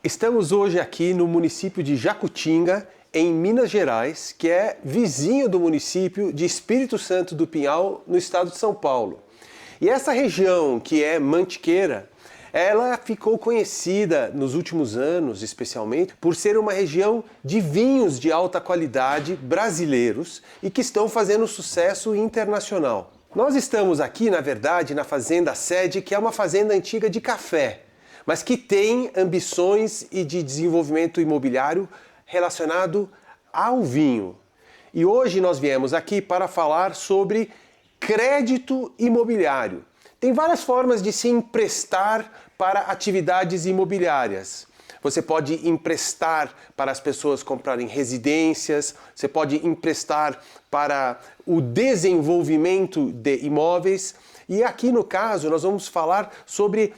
Estamos hoje aqui no município de Jacutinga, em Minas Gerais, que é vizinho do município de Espírito Santo do Pinhal, no estado de São Paulo. E essa região, que é Mantiqueira, ela ficou conhecida nos últimos anos, especialmente, por ser uma região de vinhos de alta qualidade brasileiros e que estão fazendo sucesso internacional. Nós estamos aqui, na verdade, na Fazenda Sede, que é uma fazenda antiga de café, mas que tem ambições e de desenvolvimento imobiliário relacionado ao vinho. E hoje nós viemos aqui para falar sobre crédito imobiliário. Tem várias formas de se emprestar para atividades imobiliárias. Você pode emprestar para as pessoas comprarem residências, você pode emprestar para o desenvolvimento de imóveis. E aqui no caso nós vamos falar sobre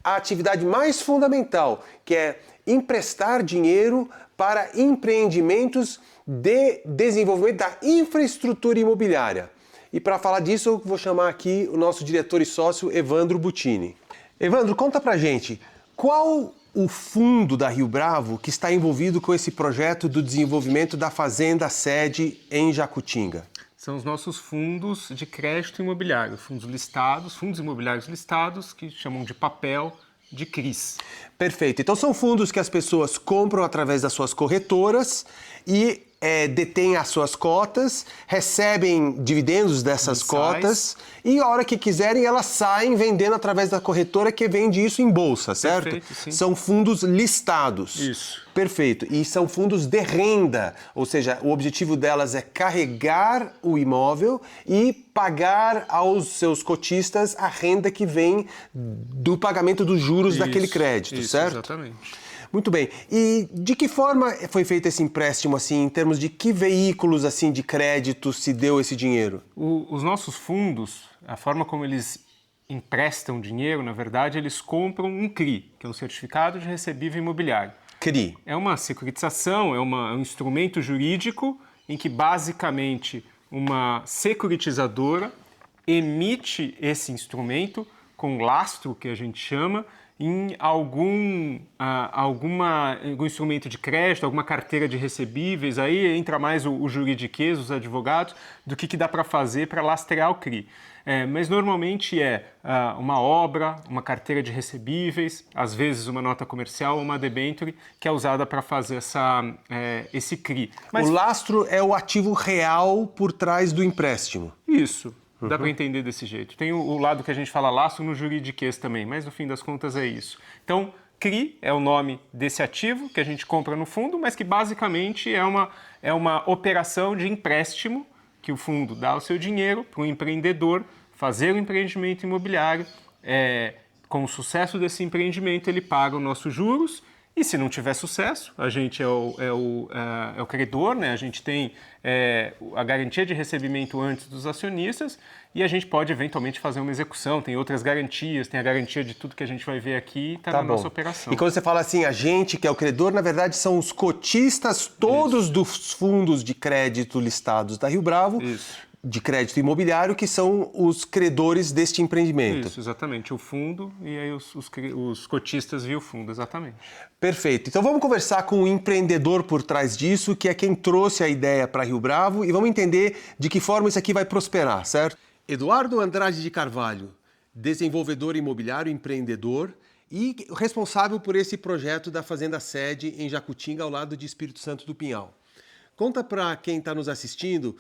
a atividade mais fundamental, que é emprestar dinheiro para empreendimentos de desenvolvimento da infraestrutura imobiliária. E para falar disso, eu vou chamar aqui o nosso diretor e sócio, Evandro Butini. Evandro, conta pra gente, qual o fundo da Rio Bravo que está envolvido com esse projeto do desenvolvimento da Fazenda Sede em Jacutinga? São os nossos fundos de crédito imobiliário, fundos listados, fundos imobiliários listados, que chamam de papel de CRIs. Perfeito. Então são fundos que as pessoas compram através das suas corretoras e detêm as suas cotas, recebem dividendos dessas cotas e a hora que quiserem elas saem vendendo através da corretora que vende isso em bolsa, certo? Perfeito, sim. São fundos listados. Isso. Perfeito. E são fundos de renda, ou seja, o objetivo delas é carregar o imóvel e pagar aos seus cotistas a renda que vem do pagamento dos juros daquele crédito, certo? Exatamente. Muito bem. E de que forma foi feito esse empréstimo, assim, em termos de que veículos, assim, de crédito se deu esse dinheiro? Os nossos fundos, a forma como eles emprestam dinheiro, na verdade, eles compram um CRI, que é um certificado de recebível imobiliário. CRI. É uma securitização, é um instrumento jurídico em que, basicamente, uma securitizadora emite esse instrumento com lastro, que a gente chama, em algum instrumento de crédito, alguma carteira de recebíveis, aí entra mais o juridiquês, os advogados, do que dá para fazer para lastrear o CRI. Mas normalmente uma obra, uma carteira de recebíveis, às vezes uma nota comercial ou uma debênture, que é usada para fazer esse CRI. Mas o lastro é o ativo real por trás do empréstimo. Isso. Dá para entender desse jeito. Tem o lado que a gente fala lastro no juridiquês também, mas no fim das contas é isso. Então, CRI é o nome desse ativo que a gente compra no fundo, mas que basicamente é uma operação de empréstimo que o fundo dá o seu dinheiro para o empreendedor fazer o empreendimento imobiliário. Com o sucesso desse empreendimento, ele paga os nossos juros. E se não tiver sucesso, a gente é o credor, né? A gente tem a garantia de recebimento antes dos acionistas e a gente pode eventualmente fazer uma execução, tem outras garantias, tem a garantia de tudo que a gente vai ver aqui, está na nossa operação. E quando você fala assim, a gente que é o credor, na verdade são os cotistas todos dos fundos de crédito listados da Rio Bravo. Isso. De crédito imobiliário, que são os credores deste empreendimento. Isso, exatamente. O fundo e aí os cotistas via o fundo, exatamente. Perfeito. Então vamos conversar com o empreendedor por trás disso, que é quem trouxe a ideia para Rio Bravo, e vamos entender de que forma isso aqui vai prosperar, certo? Eduardo Andrade de Carvalho, desenvolvedor imobiliário, empreendedor e responsável por esse projeto da Fazenda Sede em Jacutinga, ao lado de Espírito Santo do Pinhal. Conta para quem está nos assistindo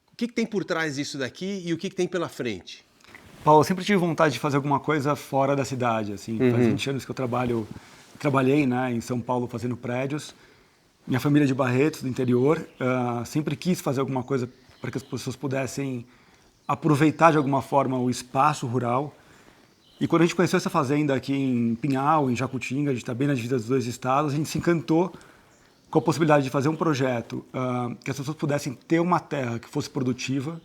o que tem por trás disso daqui e o que tem pela frente? Paulo, eu sempre tive vontade de fazer alguma coisa fora da cidade. Assim. Faz 20 anos que eu trabalhei, né, em São Paulo fazendo prédios. Minha família é de Barretos, do interior. Sempre quis fazer alguma coisa para que as pessoas pudessem aproveitar de alguma forma o espaço rural. E quando a gente conheceu essa fazenda aqui em Pinhal, em Jacutinga, a gente está bem na divisa dos dois estados, a gente se encantou com a possibilidade de fazer um projeto que as pessoas pudessem ter uma terra que fosse produtiva,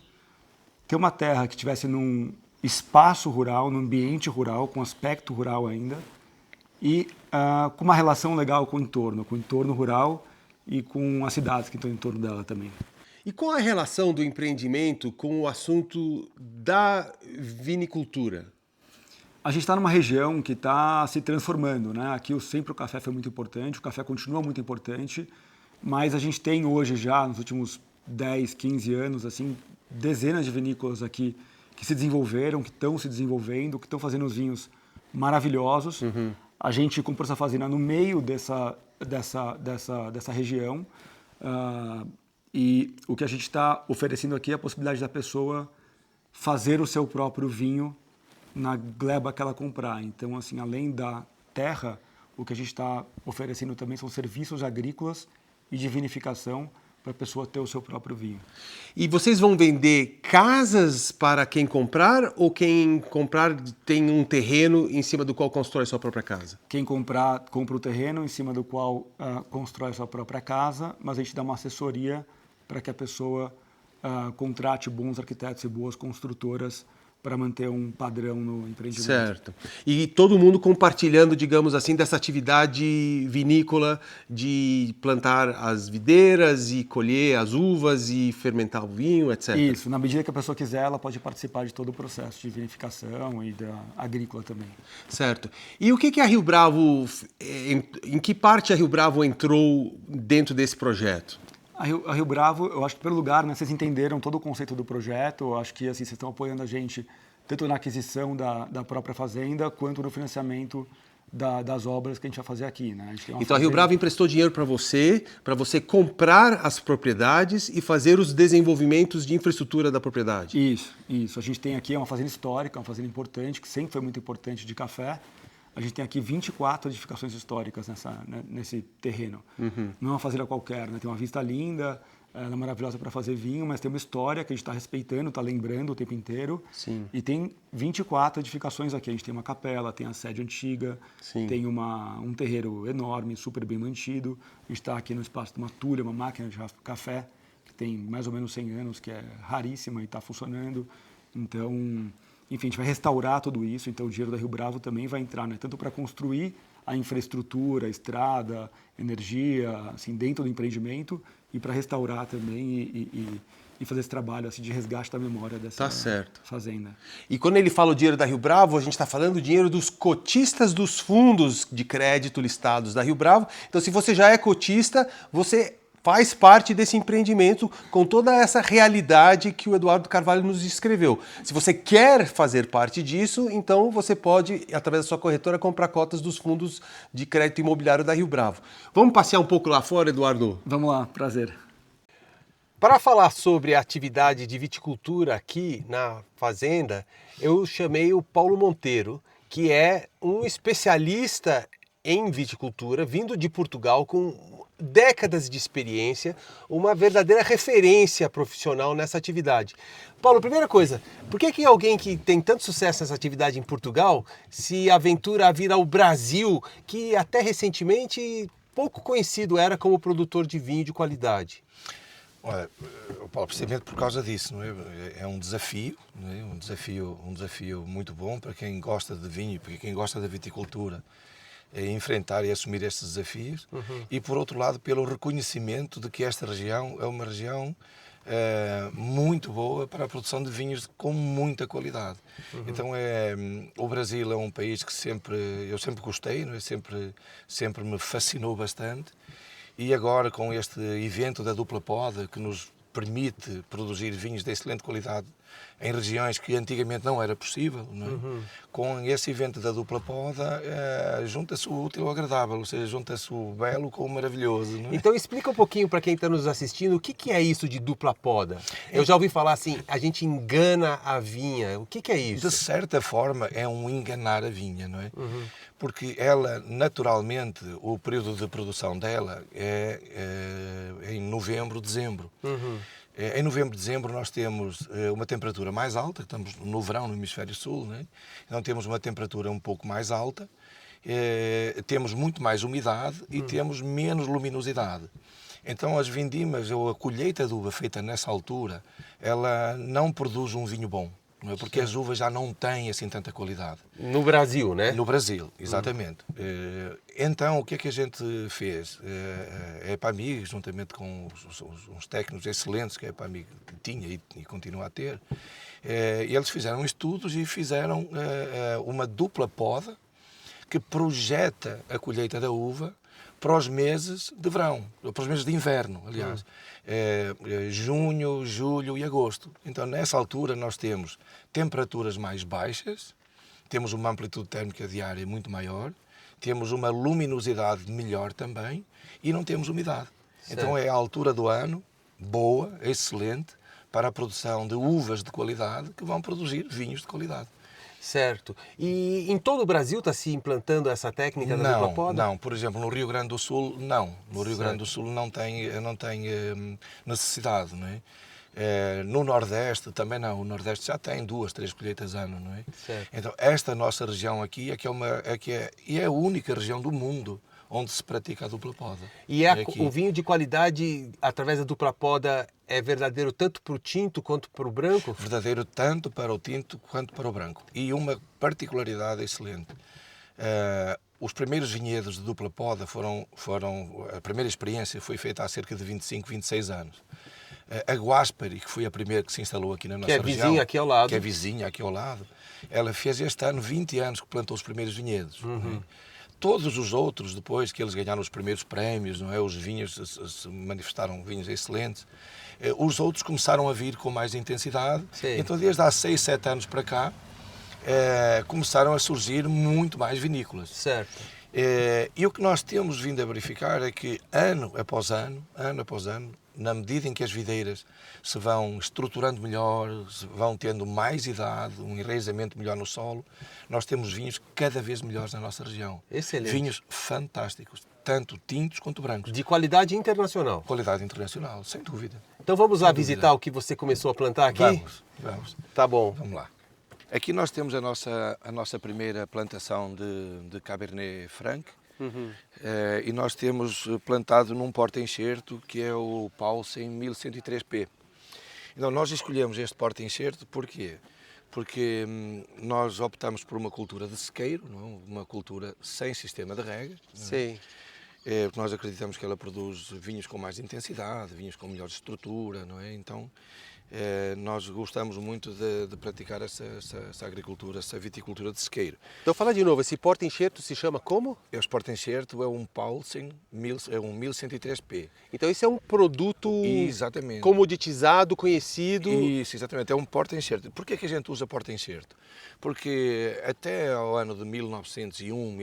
ter uma terra que estivesse num espaço rural, num ambiente rural, com aspecto rural ainda, e com uma relação legal com o entorno rural e com as cidades que estão em torno dela também. E qual a relação do empreendimento com o assunto da vinicultura? A gente está numa região que está se transformando, né? Aqui sempre o café foi muito importante, o café continua muito importante, mas a gente tem hoje já, nos últimos 10, 15 anos, assim, dezenas de vinícolas aqui que se desenvolveram, que estão se desenvolvendo, que estão fazendo os vinhos maravilhosos. A gente comprou essa fazenda no meio dessa região, e o que a gente está oferecendo aqui é a possibilidade da pessoa fazer o seu próprio vinho na gleba que ela comprar. Então, assim, além da terra, o que a gente está oferecendo também são serviços agrícolas e de vinificação para a pessoa ter o seu próprio vinho. E vocês vão vender casas para quem comprar ou quem comprar tem um terreno em cima do qual constrói sua própria casa? Quem comprar, compra o terreno em cima do qual constrói a sua própria casa, mas a gente dá uma assessoria para que a pessoa contrate bons arquitetos e boas construtoras para manter um padrão no empreendimento. Certo. E todo mundo compartilhando, digamos assim, dessa atividade vinícola de plantar as videiras e colher as uvas e fermentar o vinho, etc. Isso. Na medida que a pessoa quiser, ela pode participar de todo o processo de vinificação e da agrícola também. Certo. E o que a Rio Bravo, em que parte a Rio Bravo entrou dentro desse projeto? A Rio Bravo, eu acho que pelo lugar, né, vocês entenderam todo o conceito do projeto, eu acho que assim, vocês estão apoiando a gente tanto na aquisição da própria fazenda, quanto no financiamento das obras que a gente vai fazer aqui. Né? Então a Rio Bravo emprestou dinheiro para você comprar as propriedades e fazer os desenvolvimentos de infraestrutura da propriedade. Isso. A gente tem aqui uma fazenda histórica, uma fazenda importante, que sempre foi muito importante de café. A gente tem aqui 24 edificações históricas nesse terreno. Não é uma fazenda qualquer, né? Tem uma vista linda, ela é maravilhosa para fazer vinho, mas tem uma história que a gente está respeitando, está lembrando o tempo inteiro. Sim. E tem 24 edificações aqui. A gente tem uma capela, tem a sede antiga, Sim. tem um terreiro enorme, super bem mantido. A gente está aqui no espaço de uma tulha, uma máquina de café, que tem mais ou menos 100 anos, que é raríssima e está funcionando. Então, enfim, a gente vai restaurar tudo isso, então o dinheiro da Rio Bravo também vai entrar, né? Tanto para construir a infraestrutura, a estrada, energia, assim, dentro do empreendimento, e para restaurar também e fazer esse trabalho assim, de resgate da memória dessa fazenda. E quando ele fala o dinheiro da Rio Bravo, a gente está falando do dinheiro dos cotistas dos fundos de crédito listados da Rio Bravo. Então, se você já é cotista, você faz parte desse empreendimento com toda essa realidade que o Eduardo Carvalho nos descreveu. Se você quer fazer parte disso, então você pode, através da sua corretora, comprar cotas dos fundos de crédito imobiliário da Rio Bravo. Vamos passear um pouco lá fora, Eduardo? Vamos lá, prazer. Para falar sobre a atividade de viticultura aqui na fazenda, eu chamei o Paulo Monteiro, que é um especialista em viticultura, vindo de Portugal com décadas de experiência, uma verdadeira referência profissional nessa atividade. Paulo, primeira coisa, por que alguém que tem tanto sucesso nessa atividade em Portugal se aventura a vir ao Brasil, que até recentemente pouco conhecido era como produtor de vinho de qualidade? Olha, Paulo, precisamente por causa disso, não é? É um desafio, não é? Um desafio muito bom para quem gosta de vinho, para quem gosta da viticultura. Enfrentar e assumir estes desafios e, por outro lado, pelo reconhecimento de que esta região é uma região muito boa para a produção de vinhos com muita qualidade. Então, o Brasil é um país que eu sempre gostei, não é? Sempre me fascinou bastante, e agora com este evento da dupla poda que nos permite produzir vinhos de excelente qualidade em regiões que antigamente não era possível, não é? Com esse evento da dupla poda, junta-se o útil ao agradável, ou seja, junta-se o belo com o maravilhoso. Não é? Então explica um pouquinho para quem está nos assistindo o que é isso de dupla poda. Eu já ouvi falar assim, a gente engana a vinha. O que é isso? De certa forma é um enganar a vinha, não é? Porque ela, naturalmente, o período de produção dela é em novembro, dezembro. Em novembro, dezembro nós temos uma temperatura mais alta, estamos no verão no hemisfério sul, né? Então temos uma temperatura um pouco mais alta, temos muito mais umidade e temos menos luminosidade. Então as vindimas ou a colheita de uva feita nessa altura, ela não produz um vinho bom. não é? Porque as uvas já não têm assim tanta qualidade. No Brasil, né? No Brasil, exatamente. Então, o que é que a gente fez? A EPAMIG, juntamente com uns técnicos excelentes que a EPAMIG tinha e continua a ter, eles fizeram estudos e fizeram uma dupla poda que projeta a colheita da uva para os meses de verão, para os meses de inverno, aliás. Junho, julho e agosto. Então, nessa altura, nós temos temperaturas mais baixas, temos uma amplitude térmica diária muito maior, temos uma luminosidade melhor também e não temos umidade. Certo. Então, é a altura do ano boa, excelente, para a produção de uvas de qualidade que vão produzir vinhos de qualidade. Certo. E em todo o Brasil está se implantando essa técnica da dupla poda? Não, por exemplo, no Rio Grande do Sul, não. No Rio Grande do Sul não tem necessidade, não é? No Nordeste também não. O Nordeste já tem 2, 3 colheitas ano, não é? Certo. Então, esta nossa região aqui é a única região do mundo onde se pratica a dupla poda. E o vinho de qualidade, através da dupla poda, é verdadeiro tanto para o tinto quanto para o branco? Verdadeiro tanto para o tinto quanto para o branco. E uma particularidade excelente. Os primeiros vinhedos de dupla poda a primeira experiência foi feita há cerca de 25, 26 anos. A Guaspari, que foi a primeira que se instalou aqui na nossa região, vizinha aqui ao lado. que é vizinha aqui ao lado, ela fez este ano 20 anos que plantou os primeiros vinhedos. Todos os outros, depois que eles ganharam os primeiros prémios, não é? Os vinhos se manifestaram vinhos excelentes, os outros começaram a vir com mais intensidade. Sim. Então, desde há 6, 7 anos para cá, começaram a surgir muito mais vinícolas. Certo. E o que nós temos vindo a verificar é que ano após ano, na medida em que as videiras se vão estruturando melhor, se vão tendo mais idade, um enraizamento melhor no solo, nós temos vinhos cada vez melhores na nossa região. Excelente. Vinhos fantásticos, tanto tintos quanto brancos. De qualidade internacional. Qualidade internacional, sem dúvida. Então vamos lá Sem dúvida. visitar o que você começou a plantar aqui? Vamos. Tá bom. Vamos lá. Aqui nós temos a nossa primeira plantação de Cabernet Franc. E nós temos plantado num porta-enxerto que é o Paulsen 1103P. Então nós escolhemos este porta-enxerto porquê? Porque nós optamos por uma cultura de sequeiro, não é? Uma cultura sem sistema de rega. Sim. Porque nós acreditamos que ela produz vinhos com mais intensidade, vinhos com melhor estrutura, não é? Então nós gostamos muito de praticar essa agricultura, essa viticultura de sequeiro. Então fala de novo, esse porta-enxerto se chama como? Este porta-enxerto é um Paulsen, é um 1103P. Então esse é um produto Exatamente. comoditizado, conhecido. Isso, exatamente, é um porta-enxerto. Porquê que a gente usa porta-enxerto? Porque até ao ano de 1901,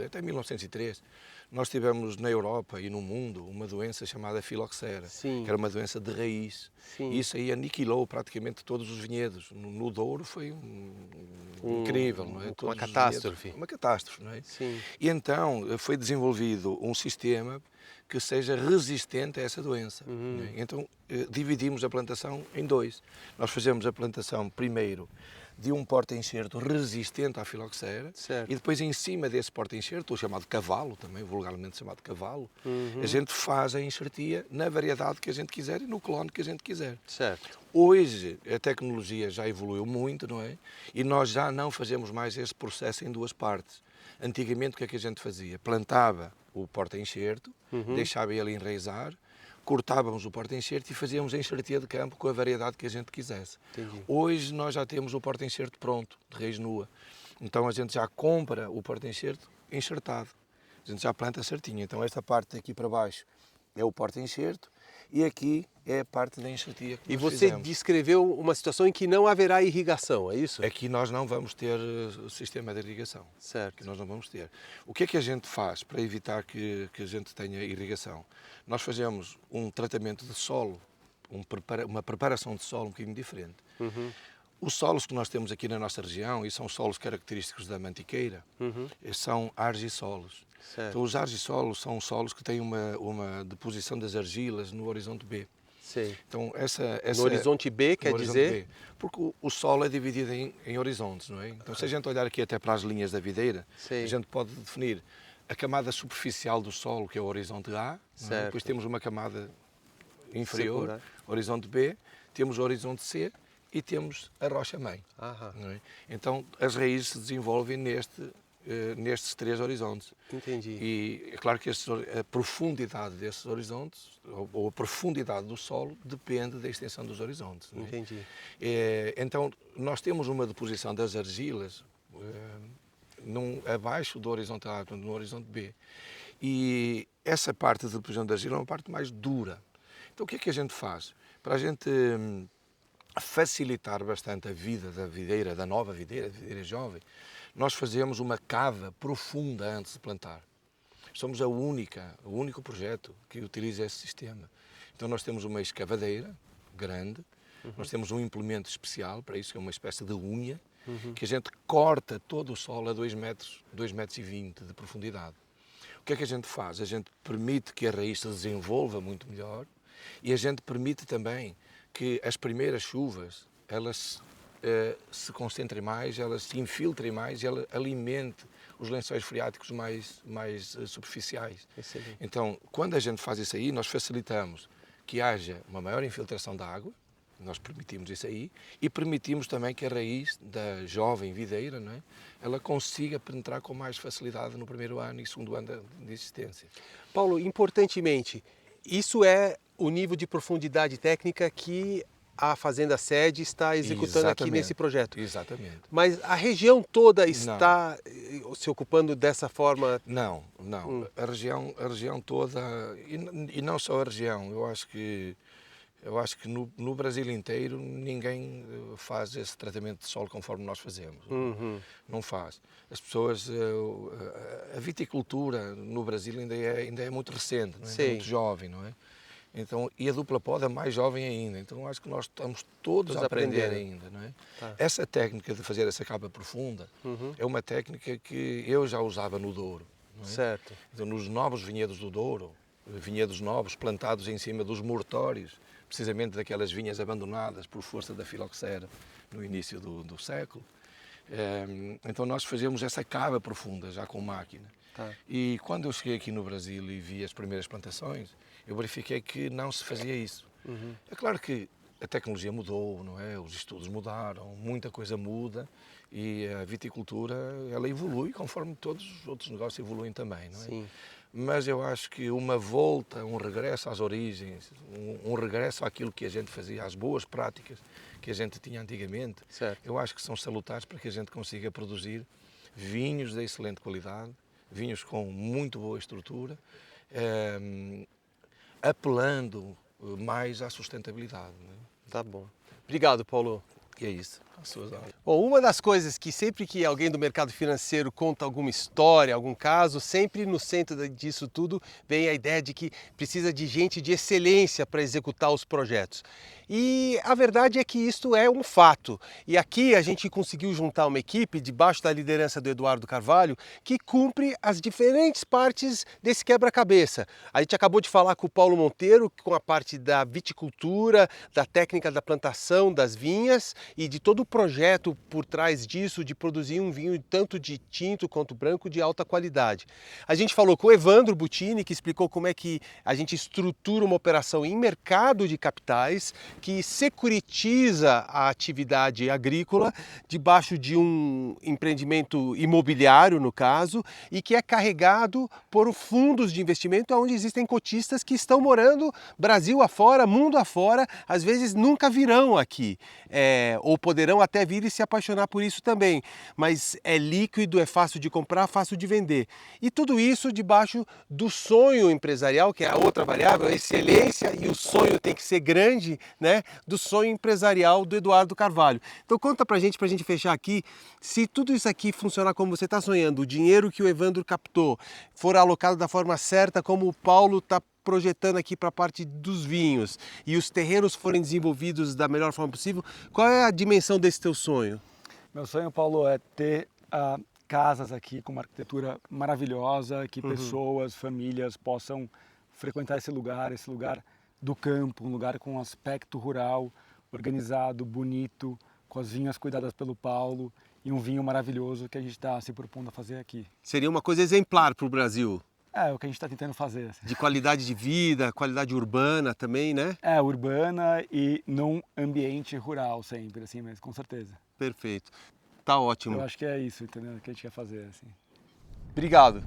até 1903, nós tivemos na Europa e no mundo uma doença chamada filoxera, Sim. que era uma doença de raiz. Sim. E isso aí aniquilou praticamente todos os vinhedos. No Douro foi incrível, não é? Uma catástrofe. Uma catástrofe, não é? Sim. E então foi desenvolvido um sistema que seja resistente a essa doença. Não é? Então dividimos a plantação em 2. Nós fazemos a plantação primeiro de um porta-enxerto resistente à filoxera, Certo. e depois em cima desse porta-enxerto, o chamado cavalo, também vulgarmente chamado cavalo, a gente faz a enxertia na variedade que a gente quiser e no clone que a gente quiser. Certo. Hoje a tecnologia já evoluiu muito, não é? E nós já não fazemos mais esse processo em 2 partes. Antigamente o que é que a gente fazia? Plantava o porta-enxerto, deixava ele enraizar, cortávamos o porta-enxerto e fazíamos a enxertia de campo com a variedade que a gente quisesse. Entendi. Hoje nós já temos o porta-enxerto pronto, de raiz nua. Então a gente já compra o porta-enxerto enxertado. A gente já planta certinho. Então esta parte aqui para baixo é o porta-enxerto e aqui é a parte da enxertia que E nós você fizemos. descreveu uma situação em que não haverá irrigação, é isso? Aqui nós não vamos ter sistema de irrigação. Certo. Que nós não vamos ter. O que é que a gente faz para evitar que a gente tenha irrigação? Nós fazemos um tratamento de solo, uma preparação de solo um bocadinho diferente. Os solos que nós temos aqui na nossa região, e são solos característicos da Mantiqueira, são argissolos. Certo. Então, os argissolos são solos que têm uma deposição das argilas no horizonte B. Sim. Então, No horizonte B, quer dizer? B. Porque o solo é dividido em horizontes, não é? Então, se a gente olhar aqui até para as linhas da videira, Sim. a gente pode definir a camada superficial do solo, que é o horizonte A, não é? Depois temos uma camada inferior, Secundário. horizonte B, temos o horizonte C, e temos a rocha-mãe. Aham. Não é? Então, as raízes se desenvolvem nestes 3 horizontes. Entendi. E é claro que a profundidade desses horizontes, ou a profundidade do solo, depende da extensão dos horizontes. Não é? Entendi. Então, nós temos uma deposição das argilas abaixo do horizonte A, no horizonte B. E essa parte de deposição da argila é uma parte mais dura. Então, o que é que a gente faz? Para a gente facilitar bastante a vida da videira, da nova videira, da videira jovem, nós fazemos uma cava profunda antes de plantar. Somos o único projeto que utiliza esse sistema. Então nós temos uma escavadeira grande, nós temos um implemento especial para isso, que é uma espécie de unha, que a gente corta todo o solo a 2,20 metros de profundidade. O que é que a gente faz? A gente permite que a raiz se desenvolva muito melhor e a gente permite também que as primeiras chuvas, elas se concentrem mais, elas se infiltrem mais e ela alimente os lençóis freáticos mais superficiais. Excelente. Então, quando a gente faz isso aí, nós facilitamos que haja uma maior infiltração da água, nós permitimos isso aí, e permitimos também que a raiz da jovem videira, não é? Ela consiga penetrar com mais facilidade no primeiro ano e segundo ano de existência. Paulo, importantemente, isso é o nível de profundidade técnica que a Fazenda Sede está executando aqui nesse projeto. Exatamente. Mas a região toda está se ocupando dessa forma? Não. A região toda, e não só a região, eu acho que no Brasil inteiro ninguém faz esse tratamento de solo conforme nós fazemos. Não faz. As pessoas, a viticultura no Brasil ainda é muito recente, não é? Ainda é muito jovem, não é? Então, e a dupla poda é mais jovem ainda, então acho que nós estamos todos a aprender ainda. Não é? Tá. Essa técnica de fazer essa capa profunda é uma técnica que eu já usava no Douro. Não é? Certo. Então, nos novos vinhedos do Douro, vinhedos novos plantados em cima dos mortórios, precisamente daquelas vinhas abandonadas por força da filoxera no início do século, então nós fazíamos essa cava profunda já com máquina. Tá. E quando eu cheguei aqui no Brasil e vi as primeiras plantações, eu verifiquei que não se fazia isso. É claro que a tecnologia mudou, não é? Os estudos mudaram, muita coisa muda e a viticultura ela evolui conforme todos os outros negócios evoluem também, não é? Sim. Mas eu acho que uma volta, um regresso às origens, um regresso àquilo que a gente fazia, às boas práticas que a gente tinha antigamente, Certo. eu acho que são salutares para que a gente consiga produzir vinhos de excelente qualidade, vinhos com muito boa estrutura, apelando mais à sustentabilidade. Não é? Tá bom. Obrigado, Paulo. E é isso, às suas ordens. Bom, uma das coisas que sempre que alguém do mercado financeiro conta alguma história, algum caso, sempre no centro disso tudo vem a ideia de que precisa de gente de excelência para executar os projetos. E a verdade é que isto é um fato. E aqui a gente conseguiu juntar uma equipe debaixo da liderança do Eduardo Carvalho que cumpre as diferentes partes desse quebra-cabeça. A gente acabou de falar com o Paulo Monteiro, com a parte da viticultura, da técnica da plantação das vinhas e de todo o projeto por trás disso de produzir um vinho tanto de tinto quanto branco de alta qualidade. A gente falou com o Evandro Butini, que explicou como é que a gente estrutura uma operação em mercado de capitais, que securitiza a atividade agrícola debaixo de um empreendimento imobiliário, no caso, e que é carregado por fundos de investimento onde existem cotistas que estão morando Brasil afora, mundo afora, às vezes nunca virão aqui, ou poderão até vir e se apaixonar por isso também, mas é líquido, é fácil de comprar, fácil de vender. E tudo isso debaixo do sonho empresarial, que é a outra variável, a excelência, e o sonho tem que ser grande, né? Do sonho empresarial do Eduardo Carvalho. Então conta pra gente fechar aqui, se tudo isso aqui funcionar como você está sonhando, o dinheiro que o Evandro captou for alocado da forma certa, como o Paulo está projetando aqui para a parte dos vinhos, e os terrenos forem desenvolvidos da melhor forma possível, qual é a dimensão desse teu sonho? Meu sonho, Paulo, é ter casas aqui com uma arquitetura maravilhosa, que pessoas, famílias possam frequentar esse lugar do campo, um lugar com um aspecto rural, organizado, bonito, com as vinhas cuidadas pelo Paulo e um vinho maravilhoso que a gente está se propondo a fazer aqui. Seria uma coisa exemplar para o Brasil. É o que a gente está tentando fazer. Assim. De qualidade de vida, qualidade urbana também, né? Urbana e num ambiente rural sempre, assim, mas com certeza. Perfeito. Tá ótimo. Eu acho que é isso, entendeu? Que a gente quer fazer, assim. Obrigado.